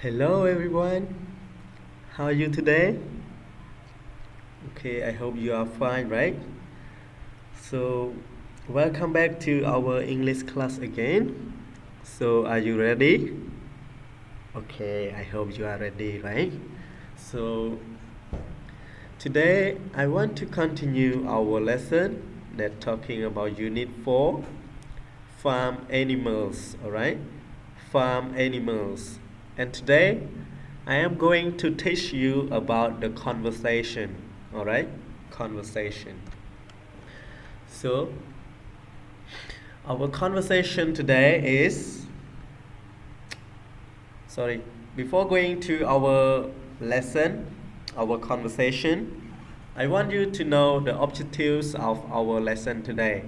Hello everyone, how are you today? Okay, I hope you are fine, right? So, welcome back to our English class again. So, are you ready? Okay, I hope you are ready, right? So, today I want to continue our lesson that talking about Unit 4, Farm Animals, alright? Farm Animals. And today I am going to teach you about the conversation, alright? Conversation. So, our conversation today is, before going to our lesson, our conversation, I want you to know the objectives of our lesson today,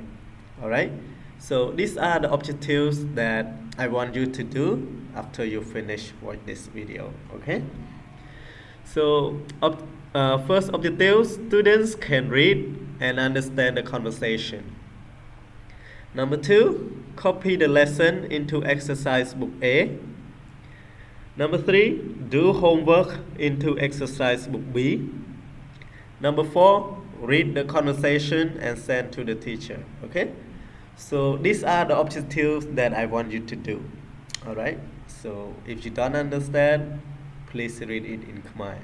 alright? So, these are the objectives that I want you to do after you finish watch this video, okay? So, first objective, students can read and understand the conversation. Number 2, copy the lesson into exercise book A. Number 3, do homework into exercise book B. Number 4, read the conversation and send to the teacher, okay? So these are the objectives that I want you to do, alright? So if you don't understand, please read it in Khmer.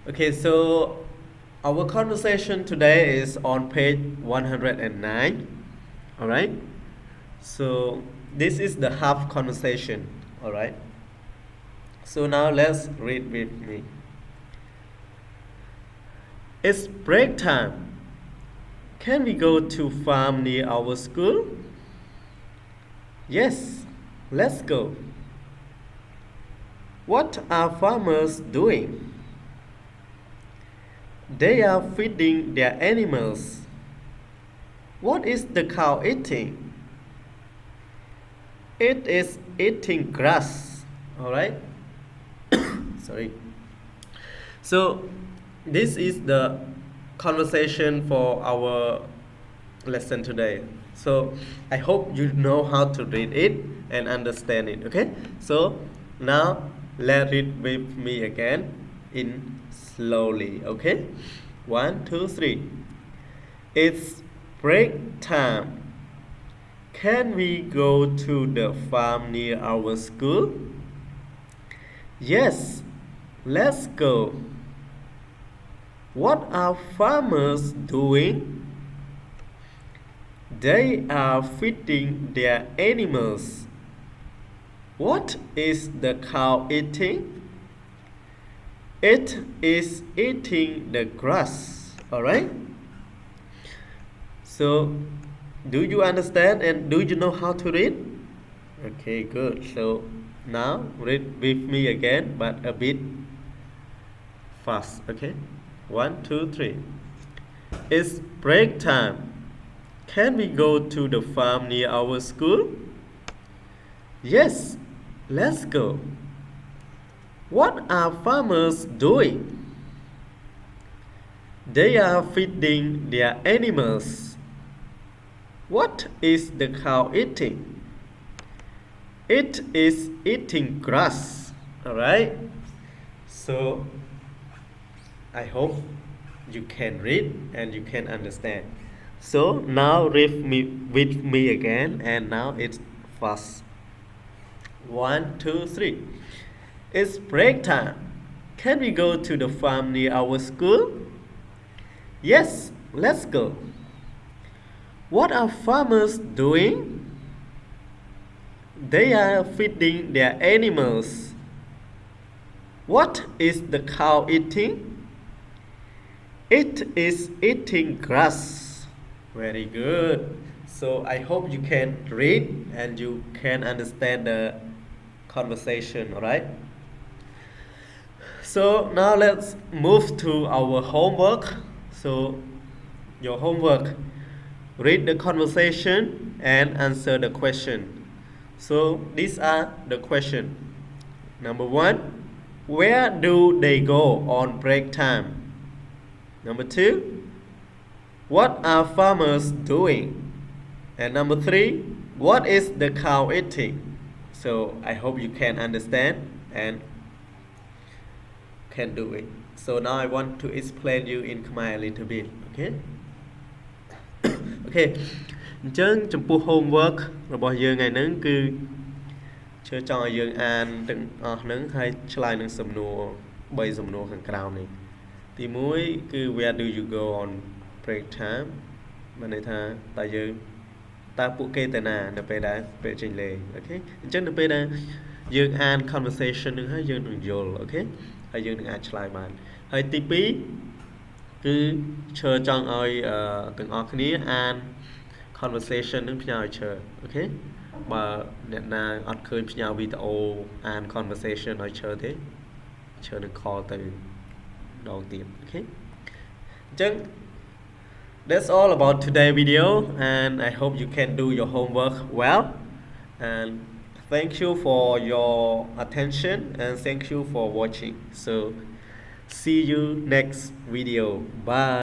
Okay, so our conversation today is on page 109, alright? So this is the half conversation, alright? So now let's read with me. It's break time. Can we go to farm near our school? Yes, let's go. What are farmers doing? They are feeding their animals. What is the cow eating? It is eating grass. Alright? Sorry. So, this is the conversation for our lesson today. So I hope you know how to read it and understand it, okay? So now let's read with me again in slowly, okay? 1, 2, 3. It's break time. Can we go to the farm near our school? Yes, let's go. What are farmers doing? They are feeding their animals. What is the cow eating? It is eating the grass. Alright? So, do you understand and do you know how to read? Okay, good. So, now read with me again, but a bit fast, okay? 1, 2, 3. It's break time. Can we go to the farm near our school? Yes, let's go. What are farmers doing? They are feeding their animals. What is the cow eating? It is eating grass. Alright? So, I hope you can read and you can understand. So now read with me again, and now it's fast. 1, 2, 3. It's break time. Can we go to the farm near our school? Yes, let's go. What are farmers doing? They are feeding their animals. What is the cow eating? It is eating grass. Very good. So I hope you can read and you can understand the conversation, alright? So now let's move to our homework. So your homework, read the conversation and answer the question. So these are the questions. Number 1, where do they go on break time? Number 2, what are farmers doing? And number 3, what is the cow eating? so I hope you can understand and can do it. So now I want to explain you in Khmer a little bit. Okay. Okay. អញ្ចឹងចំពោះ homework របស់យើងថ្ងៃហ្នឹងគឺចង់ឲ្យយើងអានទាំងអស់ហ្នឹងហើយឆ្លើយនឹងសំណួរ3សំណួរខាងក្រោមនេះទី1គឺ where do you go on break time មានន័យថាតើយើងតើពួកគេទៅណានៅពេលដែលពេលចេញលេងអូខេអញ្ចឹងនៅពេលដែលយើងអាន conversation ហ្នឹងហើយយើងនឹងយល់អូខេហើយយើងនឹងអាចឆ្លើយបានហើយទី2គឺឈើចង់ឲ្យទាំងអស់គ្នាអាន conversation នឹងផ្ញើឲ្យឈើអូខេបើអ្នកណាអត់ឃើញផ្ញើវីដេអូអាន conversation ឲ្យឈើទេឈើនឹង call ទៅដងទៀតអូខេអញ្ចឹង that's all about today's video and I hope you can do your homework well and thank you for your attention and thank you for watching so see you next video bye